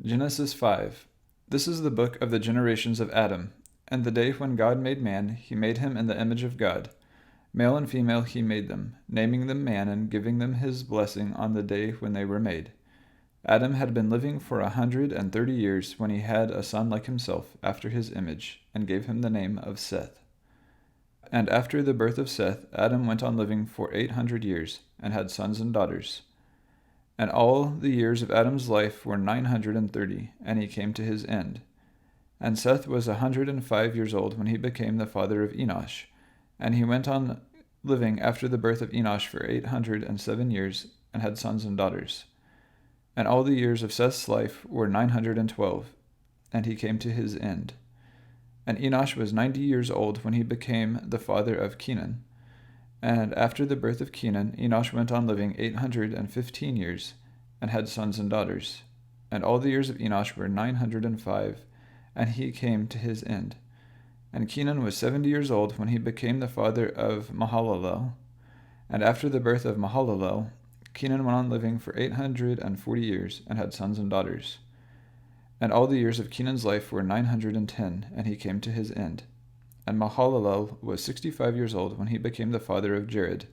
Genesis 5. This is the book of the generations of Adam. And the day when God made man, he made him in the image of God. Male and female he made them, naming them man and giving them his blessing on the day when they were made. Adam had been living for 130 years when he had a son like himself, after his image, and gave him the name of Seth. And after the birth of Seth, Adam went on living for 800 years, and had sons and daughters. And all the years of Adam's life were 930, and he came to his end. And Seth was 105 years old when he became the father of Enosh. And he went on living after the birth of Enosh for 807 years, and had sons and daughters. And all the years of Seth's life were 912, and he came to his end. And Enosh was 90 years old when he became the father of Kenan. And after the birth of Kenan, Enosh went on living 815 years, and had sons and daughters. And all the years of Enosh were 905, and he came to his end. And Kenan was 70 years old when he became the father of Mahalalel. And after the birth of Mahalalel, Kenan went on living for 840 years, and had sons and daughters. And all the years of Kenan's life were 910, and he came to his end. And Mahalalel was 65 years old when he became the father of Jared.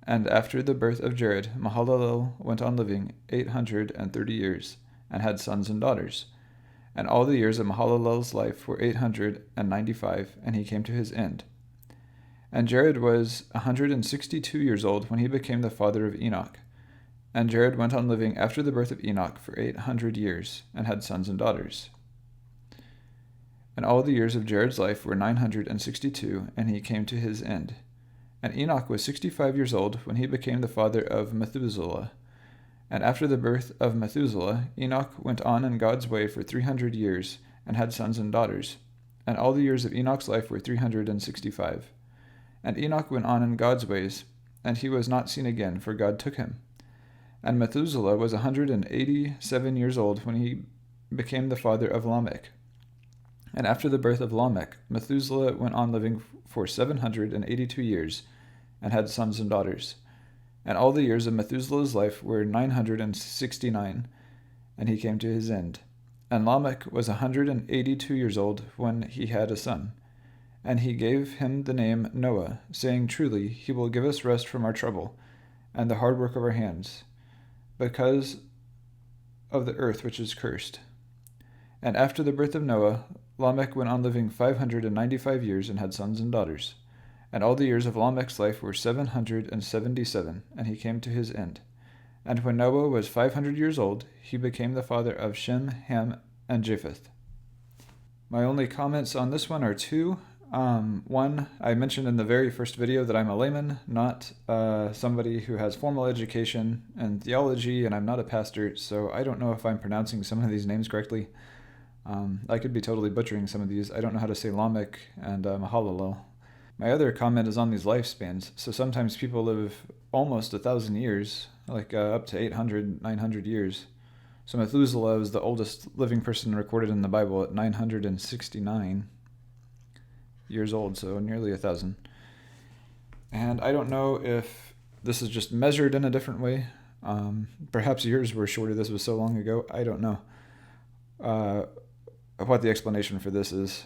And after the birth of Jared, Mahalalel went on living 830 years, and had sons and daughters. And all the years of Mahalalel's life were 895, and he came to his end. And Jared was 162 years old when he became the father of Enoch. And Jared went on living after the birth of Enoch for 800 years, and had sons and daughters. And all the years of Jared's life were 962, and he came to his end. And Enoch was 65 years old when he became the father of Methuselah. And after the birth of Methuselah, Enoch went on in God's way for 300 years, and had sons and daughters. And all the years of Enoch's life were 365. And Enoch went on in God's ways, and he was not seen again, for God took him. And Methuselah was 187 years old when he became the father of Lamech. And after the birth of Lamech, Methuselah went on living for 782 years, and had sons and daughters. And all the years of Methuselah's life were 969, and he came to his end. And Lamech was 182 years old when he had a son. And he gave him the name Noah, saying, Truly, he will give us rest from our trouble, and the hard work of our hands, because of the earth which is cursed. And after the birth of Noah, Lamech went on living 595 years, and had sons and daughters. And all the years of Lamech's life were 777, and he came to his end. And when Noah was 500 years old, he became the father of Shem, Ham, and Japheth. My only comments on this one are two. One, I mentioned in the very first video that I'm a layman, not somebody who has formal education and theology, and I'm not a pastor, so I don't know if I'm pronouncing some of these names correctly. I could be totally butchering some of these. I don't know how to say Lamech and Mahalalel. My other comment is on these lifespans. So sometimes people live almost 1,000 years, like up to 800, 900 years. So Methuselah was the oldest living person recorded in the Bible at 969 years old, so nearly 1,000. And I don't know if this is just measured in a different way. Perhaps yours were shorter. This was so long ago. I don't know what the explanation for this is.